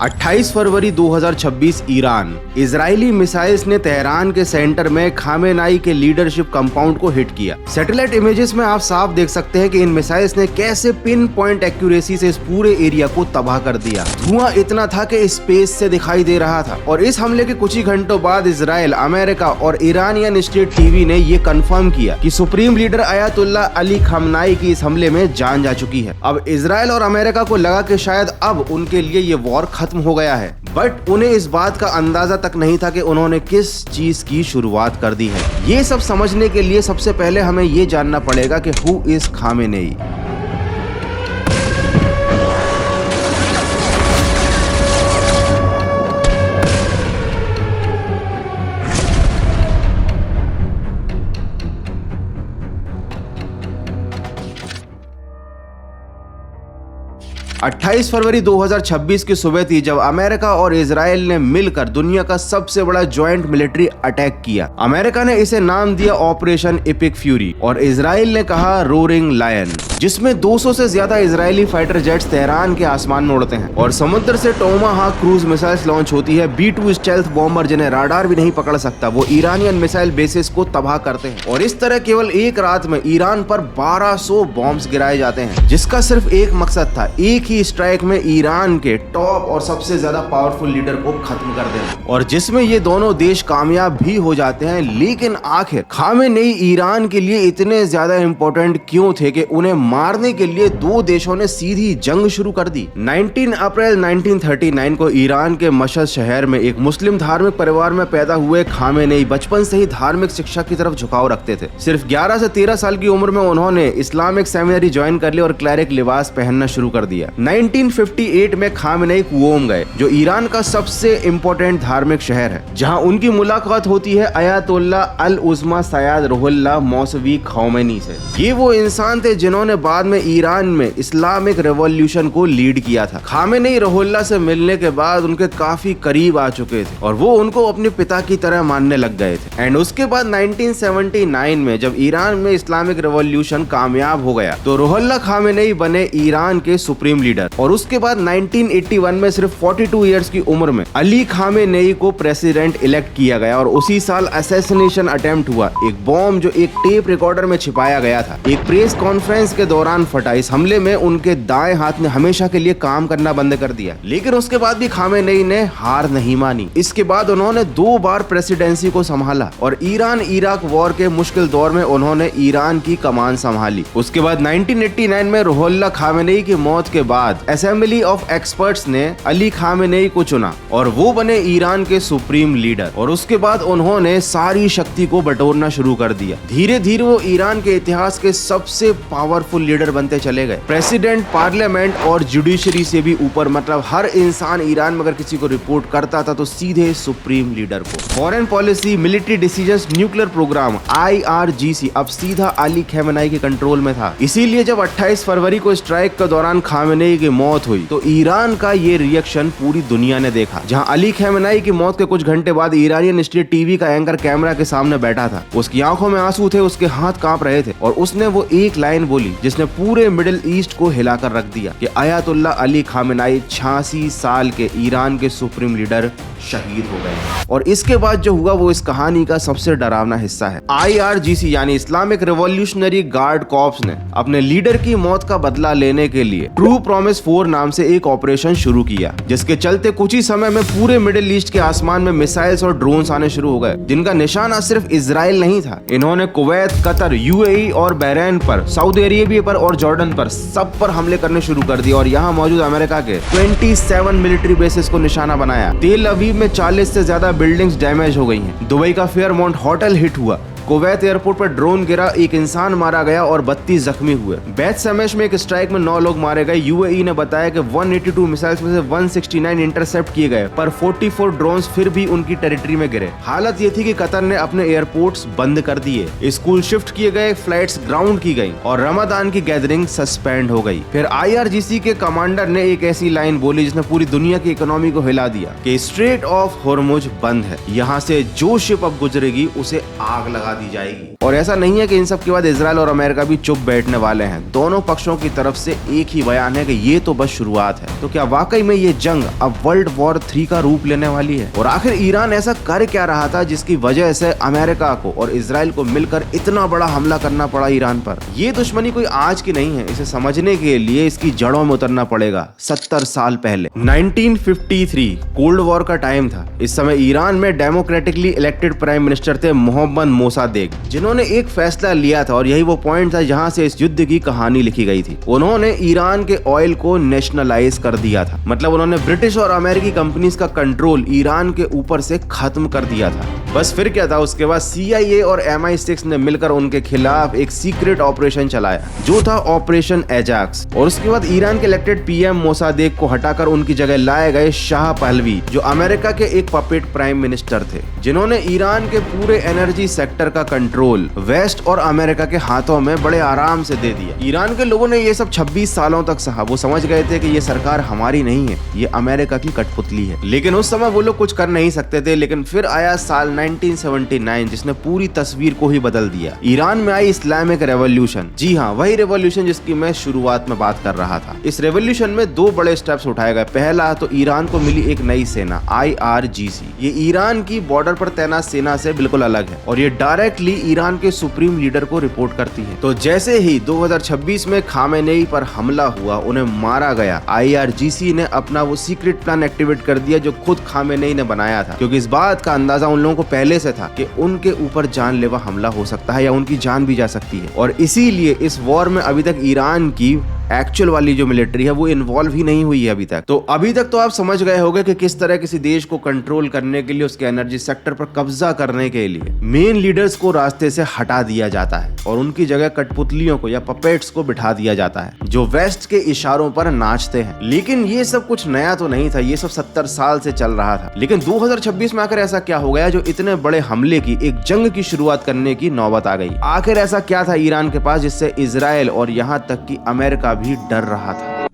28 फरवरी 2026 Iran. Israeli missiles ने Tehran के centre में खामेनाई के लीडरशिप कंपाउंड को हिट किया। सैटेलाइट इमेजेस में आप साफ देख सकते हैं कि इन मिसाइल्स ने कैसे पिन पॉइंट एक्यूरेसी से इस पूरे एरिया को तबाह कर दिया। धुआं इतना था कि स्पेस से दिखाई दे रहा था। और इस हमले के कुछ ही घंटों बाद इजराइल, अमेरिका और ईरानियन स्टेट टीवी ने ये कंफर्म किया कि सुप्रीम लीडर अयातुल्ला अली खामनाई की इस हमले में जान जा चुकी है। अब इजराइल और अमेरिका को लगा कि शायद अब उनके लिए ये वॉर खत्म हो गया है, बट उन्हें इस बात का अंदाजा तक नहीं था कि उन्होंने किस चीज की शुरुआत कर दी है। ये सब समझने के लिए सबसे पहले हमें ये जानना पड़ेगा कि हु इज खामेनेई। 28 फरवरी 2026 की सुबह थी जब अमेरिका और इजराइल ने मिलकर दुनिया का सबसे बड़ा ज्वाइंट मिलिट्री अटैक किया। अमेरिका ने इसे नाम दिया ऑपरेशन एपिक फ्यूरी और इजराइल ने कहा रोरिंग लायन, जिसमें 200 से ज्यादा इजरायली फाइटर जेट्स तेहरान के आसमान में उड़ते हैं और समुद्र से टोमाहाक क्रूज मिसाइल्स लॉन्च होती है। B-2 स्टेल्थ बॉम्बर जिन्हें राडार भी नहीं पकड़ सकता, वो ईरानियन मिसाइल बेसिस को तबाह करते हैं। और इस तरह केवल एक रात में ईरान पर 1200 बॉम्ब्स गिराए जाते हैं, जिसका सिर्फ एक मकसद था, एक ही स्ट्राइक में ईरान के टॉप और सबसे ज्यादा पावरफुल लीडर को खत्म कर देना, और जिसमें ये दोनों देश कामयाब भी हो जाते हैं। लेकिन आखिर खामेनेई ईरान के लिए इतने ज्यादा इंपॉर्टेंट क्यों थे कि उन्हें मारने के लिए दो देशों ने सीधी जंग शुरू कर दी। 19 अप्रैल 1939 को ईरान के मशहद शहर में एक मुस्लिम धार्मिक परिवार में पैदा हुए खामेनेई बचपन से ही धार्मिक शिक्षा की तरफ झुकाव रखते थे। सिर्फ 11 से 13 साल की उम्र में उन्होंने इस्लामिक सेमिनरी ज्वाइन कर लिया और क्लैरिक लिबास पहनना शुरू कर दिया। 1958 में खामेनेई कुओम गए, जो ईरान का सबसे इम्पोर्टेंट धार्मिक शहर है, जहां उनकी मुलाकात होती है अयातुल्ला अल उज़्मा सैयद रूहुल्लाह मौसवी खौमेनी से। ये वो इंसान थे जिन्होंने बाद में ईरान में इस्लामिक रेवोल्यूशन को लीड किया था। खामेनेई रूहुल्लाह से मिलने के बाद उनके काफी करीब आ चुके थे और वो उनको अपने पिता की तरह मानने लग गए थे। एंड उसके बाद 1979 में जब ईरान में इस्लामिक रेवोल्यूशन कामयाब हो गया तो रूहुल्लाह खामेनेई बने ईरान के सुप्रीम लीडर। और उसके बाद 1981 में सिर्फ 42 इयर्स की उम्र में अली खामेनेई को प्रेसिडेंट इलेक्ट किया गया और उसी साल असैसिनेशन अटेम्प्ट हुआ। एक बॉम्ब जो एक टेप रिकॉर्डर में छिपाया गया था एक प्रेस कॉन्फ्रेंस के दौरान फटा। इस हमले में उनके दाएं हाथ ने हमेशा के लिए काम करना बंद कर दिया। लेकिन उसके बाद भी खामेनेई ने हार नहीं मानी। इसके बाद उन्होंने 2 बार प्रेसिडेंसी को संभाला और ईरान इराक वॉर के मुश्किल दौर में उन्होंने ईरान की कमान संभाली। उसके बाद 1989 में रूहुल्लाह खामेनेई की मौत के बाद असेंबली ऑफ एक्सपर्ट्स ने अली खामेनेई को चुना और वो बने ईरान के सुप्रीम लीडर। और उसके बाद उन्होंने सारी शक्ति को बटोरना शुरू कर दिया। धीरे धीरे वो ईरान के इतिहास के सबसे पावरफुल लीडर बनते चले गए। प्रेसिडेंट, पार्लियामेंट और जुडिशरी से भी ऊपर, मतलब हर इंसान ईरान में अगर किसी को रिपोर्ट करता था तो सीधे सुप्रीम लीडर को। Foreign policy, military decisions, nuclear program IRGC अब सीधा अली खामेनेई के कंट्रोल में था। इसीलिए जब 28 फरवरी को स्ट्राइक के दौरान खामेनेई की मौत हुई तो ईरान का ये रिएक्शन पूरी दुनिया ने देखा। जहां अली खामेनेई की मौत के कुछ घंटे बाद ईरानियन स्टेट टीवी का एंकर कैमरा के सामने बैठा था। उसकी आंखों में आंसू थे, उसके हाथ कांप रहे थे और उसने वो एक लाइन बोली जिसने पूरे मिडिल ईस्ट को हिलाकर रख दिया कि अयातुल्ला अली खामेनेई 86 साल के ईरान के सुप्रीम लीडर शहीद हो गए। और इसके बाद जो हुआ वो इस कहानी का सबसे डरावना हिस्सा है। IRGC यानी इस्लामिक रिवॉल्यूशनरी गार्ड कॉर्प्स ने अपने लीडर की मौत का बदला लेने के लिए ट्रू प्रॉमिस 4 नाम से एक ऑपरेशन शुरू किया, जिसके चलते कुछ ही समय में पूरे मिडिल ईस्ट के आसमान में मिसाइल्स और ड्रोन्स आने शुरू हो गए, जिनका निशाना सिर्फ इजराइल नहीं था। इन्होंने कुवैत, कतर, UAE और बहरैन पर, सऊदी अरेबिया पर और जॉर्डन पर, सब पर हमले करने शुरू कर दिए और यहाँ मौजूद अमेरिका के 27 मिलिट्री बेसिस को निशाना बनाया। तेल अवीव में 40 से ज्यादा बिल्डिंग्स डैमेज हो गई हैं। दुबई का फेयरमाउंट होटल हिट हुआ। कुवैत एयरपोर्ट पर ड्रोन गिरा, एक इंसान मारा गया और 32 जख्मी हुए। बैत समेश में एक स्ट्राइक में 9 लोग मारे गए। UAE ने बताया कि 182 मिसाइल्स में से 169 इंटरसेप्ट किए गए, पर 44 ड्रोन्स फिर भी उनकी टेरिटरी में गिरे। हालत ये थी कि कतर ने अपने एयरपोर्ट्स बंद कर दिए, स्कूल शिफ्ट किए गए, फ्लाइट्स ग्राउंड की गई और रमजान की गैदरिंग सस्पेंड हो गई। फिर IRGC के कमांडर ने एक ऐसी लाइन बोली जिसने पूरी दुनिया की इकोनॉमी को हिला दिया कि स्ट्रेट ऑफ होर्मुज बंद है, यहाँ से जो शिप अब गुजरेगी उसे आग लगा दी जाएगी। और ऐसा नहीं है कि इन सब के बाद इजराइल और अमेरिका भी चुप बैठने वाले हैं। दोनों पक्षों की तरफ से एक ही बयान है कि ये तो बस शुरुआत है। तो क्या वाकई में ये जंग अब वर्ल्ड वॉर 3 का रूप लेने वाली है? और आखिर ईरान ऐसा कर क्या रहा था जिसकी वजह से अमेरिका को और इजराइल को मिलकर इतना बड़ा हमला करना पड़ा ईरान पर? ये दुश्मनी कोई आज की नहीं है। इसे समझने के लिए इसकी जड़ों में उतरना पड़ेगा 70 साल पहले। 1953 कोल्ड वॉर का टाइम था। इस समय ईरान में डेमोक्रेटिकली इलेक्टेड प्राइम मिनिस्टर थे मोहम्मद मोसादेक, जिन्होंने एक फैसला लिया था और यही वो पॉइंट था जहां से इस युद्ध की कहानी लिखी गई थी। उन्होंने ईरान के ऑयल को नेशनलाइज कर दिया था। मतलब उन्होंने ब्रिटिश और अमेरिकी कंपनीज का कंट्रोल ईरान के ऊपर से खत्म कर दिया था। बस फिर क्या था, उसके बाद CIA और MI6 ने मिलकर उनके खिलाफ एक सीक्रेट ऑपरेशन चलाया जो था ऑपरेशन एजाक्स। और उसके बाद ईरान के इलेक्टेड PM मोसादेक को हटाकर उनकी जगह लाए गए शाह पहलवी, जो अमेरिका के एक पपेट प्राइम मिनिस्टर थे, जिन्होंने ईरान के पूरे एनर्जी सेक्टर का कंट्रोल वेस्ट और अमेरिका के हाथों में बड़े आराम से दे दिया। ईरान के लोगों ने ये सब 26 सालों तक सहा। वो समझ गए थे कि ये सरकार हमारी नहीं है, ये अमेरिका की कठपुतली है। लेकिन उस समय वो लोग कुछ कर नहीं सकते थे। लेकिन फिर आया साल 1979 जिसने पूरी तस्वीर को ही बदल दिया। ईरान में आई इस्लामिक रेवोल्यूशन। जी हाँ, वही रेवोल्यूशन जिसकी मैं शुरुआत में बात कर रहा था। इस रेवोल्यूशन में 2 बड़े स्टेप्स उठाए गए। पहला तो ईरान को मिली एक नई सेना IRGC। ये ईरान की बॉर्डर पर तैनात सेना से बिल्कुल अलग है और ये डायरेक्टली ईरान के सुप्रीम लीडर को रिपोर्ट करती है। तो जैसे ही 2026 में खामेनेई पर हमला हुआ, उन्हें मारा गया, IRGC ने अपना वो सीक्रेट प्लान एक्टिवेट कर दिया जो खुद खामेनेई ने बनाया था, क्योंकि इस बात का अंदाजा उन लोगों को पहले से था कि उनके ऊपर जानलेवा हमला हो सकता है या उनकी जान भी जा सकती है। और इसीलिए इस वॉर में अभी तक ईरान की एक्चुअल वाली जो मिलिट्री है वो इन्वॉल्व ही नहीं हुई है अभी तक। तो अभी तक तो आप समझ गए होंगे कि किस तरह किसी देश को कंट्रोल करने के लिए, उसके एनर्जी सेक्टर पर कब्जा करने के लिए मेन लीडर्स को रास्ते से हटा दिया जाता है और उनकी जगह कठपुतलियों को या पपेट्स को बिठा दिया जाता है जो वेस्ट के इशारों पर नाचते हैं। लेकिन ये सब कुछ नया तो नहीं था, ये सब 70 साल से चल रहा था। लेकिन 2026 में आकर ऐसा क्या हो गया जो इतने बड़े हमले की, एक जंग की शुरुआत करने की नौबत आ गई? आखिर ऐसा क्या था ईरान के पास जिससे इजराइल और यहाँ तक कि अमेरिका भी डर रहा था?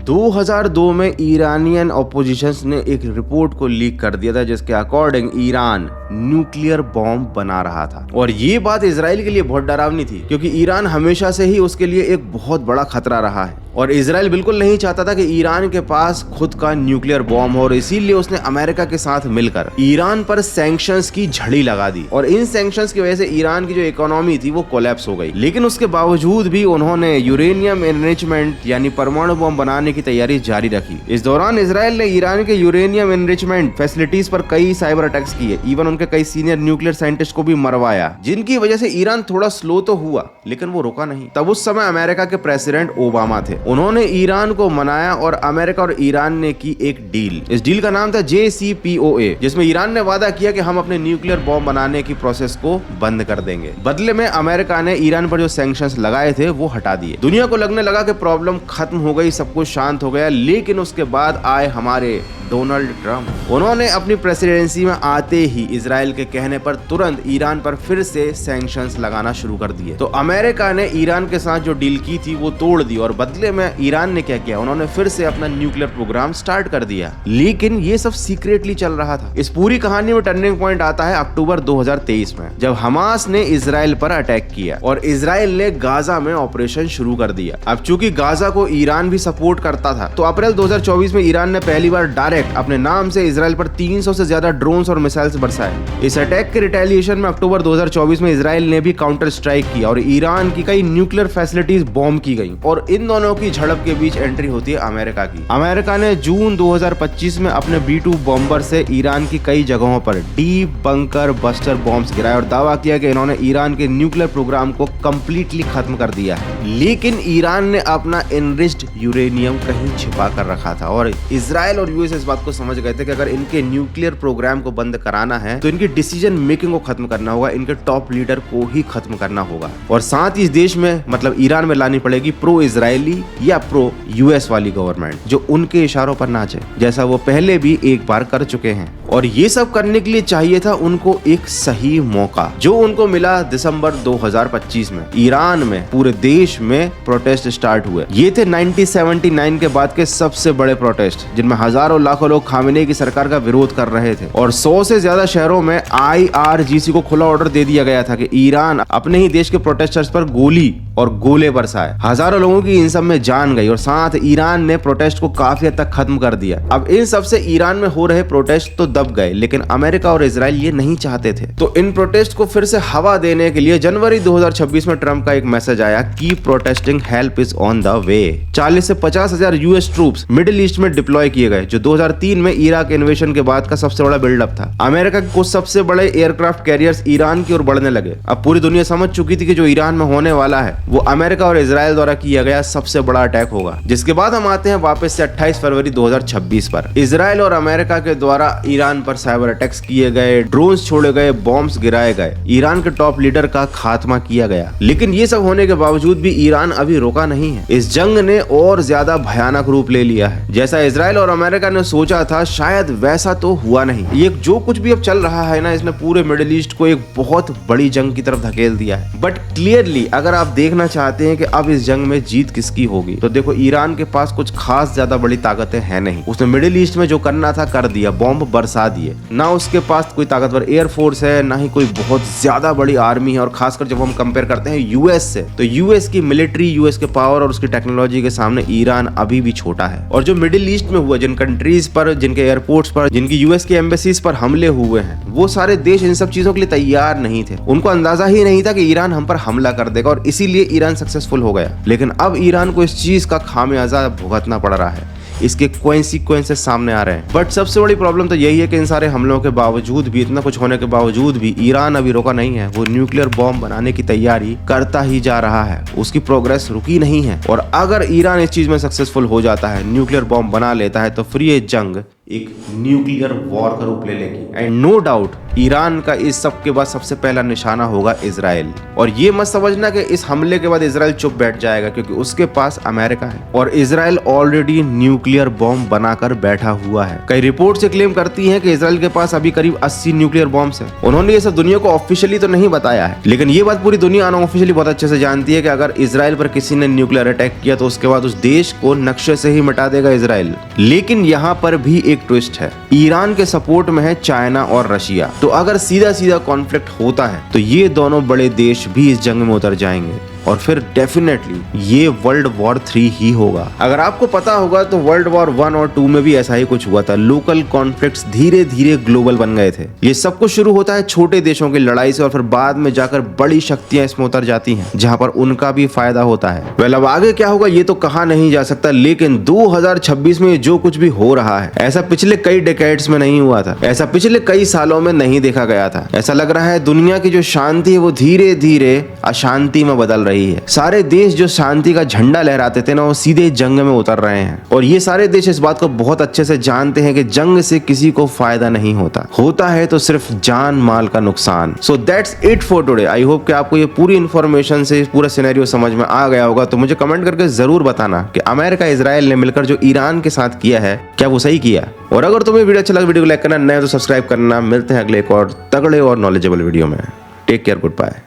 2002 में ईरानियन ऑपोजिशंस ने एक रिपोर्ट को लीक कर दिया था जिसके अकॉर्डिंग ईरान न्यूक्लियर बॉम्ब बना रहा था। और ये बात इजराइल के लिए बहुत डरावनी थी क्योंकि ईरान हमेशा से ही उसके लिए एक बहुत बड़ा खतरा रहा है और इजराइल बिल्कुल नहीं चाहता था कि ईरान के पास खुद का न्यूक्लियर बॉम्ब हो। और इसीलिए उसने अमेरिका के साथ मिलकर ईरान पर सैंक्शंस की झड़ी लगा दी और इन सैंक्शंस की वजह से ईरान की जो इकोनॉमी थी वो कोलैप्स हो गई। लेकिन उसके बावजूद भी उन्होंने यूरेनियम एनरिचमेंट यानी परमाणु बम बनाने की तैयारी जारी रखी। इस दौरान इजराइल ने ईरान के यूरेनियम एनरिचमेंट फैसिलिटीज पर कई साइबर अटैक्स किए। इवन उनके कई सीनियर न्यूक्लियर साइंटिस्ट को भी मरवाया, जिनकी वजह से ईरान थोड़ा स्लो तो हुआ लेकिन वो रुका नहीं। तब उस समय अमेरिका के प्रेसिडेंट ओबामा थे। उन्होंने ईरान को मनाया और अमेरिका और ईरान ने की एक डील। इस डील का नाम था JCPOA, जिसमें ईरान ने वादा किया कि हम अपने न्यूक्लियर बॉम्ब बनाने की प्रोसेस को बंद कर देंगे। बदले में अमेरिका ने ईरान पर जो सैंक्शंस लगाए थे वो हटा दिए। दुनिया को लगने लगा कि प्रॉब्लम खत्म हो गई, सब कुछ शांत हो गया। लेकिन उसके बाद आए हमारे डोनाल्ड ट्रंप। उन्होंने अपनी प्रेसिडेंसी में आते ही इजराइल के कहने पर तुरंत ईरान पर फिर से सैंक्शंस लगाना शुरू कर दिए। तो अमेरिका ने ईरान के साथ जो डील की थी वो तोड़ दी और बदले में ईरान ने क्या किया, उन्होंने फिर से अपना न्यूक्लियर प्रोग्राम स्टार्ट कर दिया। लेकिन ये सब सीक्रेटली चल रहा था। इस पूरी कहानी में टर्निंग पॉइंट आता है अक्टूबर 2023 में, जब हमास ने इजराइल पर अटैक किया और इजराइल ने गाजा में ऑपरेशन शुरू कर दिया। अब चूंकि गाजा को ईरान भी सपोर्ट करता था तो अप्रैल 2024 में ईरान ने पहली बार डायरेक्ट अपने नाम से इजराइल पर 300 से ज्यादा ड्रोन्स और मिसाइल्स बरसाए। इस अटैक के रिटेलिएशन में अक्टूबर 2024 में इजराइल ने भी काउंटर स्ट्राइक किया और ईरान की कई न्यूक्लियर फैसिलिटीज बॉम्ब की गई। और इन दोनों की झड़प के बीच एंट्री होती है अमेरिका की। अमेरिका ने जून 2025 में अपने B-2 बॉम्बर से ईरान की कई जगहों पर डीप बंकर बस्टर बॉम्ब्स गिराए और दावा किया कि इन्होंने ईरान के न्यूक्लियर प्रोग्राम को कंप्लीटली खत्म कर दिया है। लेकिन ईरान ने अपना एनरिच्ड यूरेनियम कहीं छिपा कर रखा था और इजराइल और यूएस इस बात को समझ गए थे कि अगर इनके न्यूक्लियर प्रोग्राम को बंद कराना है तो इनकी डिसीजन मेकिंग को खत्म करना होगा, इनके टॉप लीडर को ही खत्म करना होगा और साथ ही इस देश में मतलब ईरान में लानी पड़ेगी प्रो इजरायली या प्रो यूएस वाली गवर्नमेंट जो उनके इशारों पर नाचे, जैसा वो पहले भी एक बार कर चुके हैं। और ये सब करने के लिए चाहिए था उनको एक सही मौका, जो उनको मिला दिसंबर 2025 में। ईरान में पूरे देश में प्रोटेस्ट स्टार्ट हुए। ये थे 1979 के बाद के सबसे बड़े प्रोटेस्ट, जिनमें हजारों लाखों लोग खामेनेई की सरकार का विरोध कर रहे थे और 100 से ज्यादा शहरों में IRGC को खुला ऑर्डर दे दिया गया था कि ईरान अपने ही देश के प्रोटेस्टर्स पर गोली और गोले बरसाए। हजारों लोगों की इन सब में जान गई और साथ ईरान ने प्रोटेस्ट को काफी हद तक खत्म कर दिया। अब इन सब से ईरान में हो रहे प्रोटेस्ट तो दब गए, लेकिन अमेरिका और इजराइल ये नहीं चाहते थे। तो इन प्रोटेस्ट को फिर से हवा देने के लिए जनवरी 2026 में ट्रंप का एक मैसेज आया कि protesting help is on the way. 40 से 50 हजार यूएस ट्रूप्स मिडिल ईस्ट में डिप्लॉय किए गए, जो 2003 में इराक इन्वेशन के बाद का सबसे बड़ा बिल्डअप था। अमेरिका के कुछ सबसे बड़े एयरक्राफ्ट कैरियर्स ईरान की ओर बढ़ने लगे। अब पूरी दुनिया समझ चुकी थी कि जो ईरान में होने वाला है वो अमेरिका और इजराइल द्वारा किया गया सबसे बड़ा अटैक होगा। जिसके बाद हम आते हैं वापस से 28 फरवरी 2026 पर। इजराइल और अमेरिका के द्वारा ईरान पर साइबर अटैक्स किए गए, ड्रोन्स छोड़े गए, बॉम्ब्स गिराए गए, ईरान के टॉप लीडर का खात्मा किया गया। लेकिन ये सब होने के बावजूद भी ईरान अभी रुका नहीं है। इस जंग ने और ज्यादा भयानक रूप ले लिया है। जैसा इजराइल और अमेरिका ने सोचा था शायद वैसा तो हुआ नहीं। ये जो कुछ भी अब चल रहा है ना, इसने पूरे मिडिल ईस्ट को एक बहुत बड़ी जंग की तरफ धकेल दिया है। बट क्लियरली अगर आप देखना चाहते हैं कि अब इस जंग में जीत किसकी होगी, तो देखो ईरान के पास कुछ खास ज्यादा बड़ी ताकतें हैं नहीं। उसने मिडिल ईस्ट में जो करना था कर दिया, बॉम्ब बरसा दिए। ना उसके पास कोई ताकतवर एयरफोर्स है, ना ही कोई बहुत ज्यादा बड़ी आर्मी है। और खासकर जब हम कंपेयर करते हैं यूएस से, तो यूएस की मिलिट्री, यूएस के पावर और उसकी टेक्नोलॉजी के सामने ईरान अभी भी छोटा है। और जो मिडिल ईस्ट में हुआ, जिन कंट्रीज पर, जिनके एयरपोर्ट्स पर, जिनकी यूएस की एम्बेसीज पर हमले हुए हैं, वो सारे देश इन सब चीजों के लिए तैयार नहीं थे। उनको अंदाजा ही नहीं था कि ईरान हम पर हमला कर देगा और इसीलिए ईरान सक्सेसफुल हो गया। लेकिन अब ईरान को इस चीज का खामियाजा भुगतना पड़ रहा है। इसके कॉन्सिक्वेंसेस सामने आ रहे हैं। बट सबसे बड़ी प्रॉब्लम तो यही है कि इन सारे हमलों के बावजूद भी, इतना कुछ होने के बावजूद भी ईरान अभी रुका नहीं है। वो न्यूक्लियर बॉम्ब बनाने की तैयारी करता ही जा रहा है। उसकी प्रोग्रेस रुकी नहीं है। और अगर ईरान इस चीज में सक्सेसफुल हो जाता है, न्यूक्लियर बॉम्ब बना लेता है, तो फिर ये जंग एक न्यूक्लियर वॉर का रूप ले लेगी। एंड नो डाउट ईरान का इस सब के बाद सबसे पहला निशाना होगा इजराइल। और ये मत समझना कि इस हमले के बाद इजराइल चुप बैठ जाएगा, क्योंकि उसके पास अमेरिका है और इजराइल ऑलरेडी न्यूक्लियर बॉम्ब बनाकर बैठा हुआ है। कई रिपोर्ट से क्लेम करती हैं कि इजराइल के पास अभी करीब 80 न्यूक्लियर बॉम्ब्स हैं। उन्होंने ये सब दुनिया को ऑफिशियली तो नहीं बताया है, लेकिन ये बात पूरी दुनिया अनऑफिशियली बहुत अच्छे से जानती है कि अगर इजराइल पर किसी ने न्यूक्लियर अटैक किया तो उसके बाद उस देश को नक्शे से ही मिटा देगा इजराइल। लेकिन यहाँ पर भी एक ट्विस्ट है। ईरान के सपोर्ट में है चाइना और रशिया। तो अगर सीधा सीधा कॉन्फ्लिक्ट होता है तो ये दोनों बड़े देश भी इस जंग में उतर जाएंगे और फिर डेफिनेटली ये वर्ल्ड वॉर 3 ही होगा। अगर आपको पता होगा तो वर्ल्ड वॉर 1 और 2 में भी ऐसा ही कुछ हुआ था। लोकल कॉन्फ्लिक्ट्स धीरे धीरे ग्लोबल बन गए थे। ये सब कुछ शुरू होता है छोटे देशों की लड़ाई से और फिर बाद में जाकर बड़ी शक्तियां इसमें उतर जाती हैं, जहां पर उनका भी फायदा होता है। वेल, अब आगे क्या होगा ये तो कहा नहीं जा सकता, लेकिन 2026 में जो कुछ भी हो रहा है ऐसा पिछले कई डेकेड्स में नहीं हुआ था, ऐसा पिछले कई सालों में नहीं देखा गया था। ऐसा लग रहा है दुनिया की जो शांति है वो धीरे धीरे अशांति में बदल रही है। सारे देश जो शांति का झंडा लहराते थे ना, वो सीधे जंग में उतर रहे हैं। और ये सारे देश इस बात को बहुत अच्छे से जानते हैं कि जंग से किसी को फायदा नहीं होता है तो सिर्फ जान माल का नुकसान। So that's it for today. I hope कि आपको ये पूरी इन्फॉर्मेशन से पूरा सिनेरियो समझ में आ गया होगा। तो मुझे कमेंट करके जरूर बताना कि अमेरिका इजराइल ने मिलकर जो ईरान के साथ किया है, क्या वो सही किया? और अगर तुम्हें वीडियो अच्छा लगा, वीडियो को लाइक करना, नया तो सब्सक्राइब करना। मिलते हैं अगले एक और तगड़े और नॉलेजेबल वीडियो में। Take care, good bye.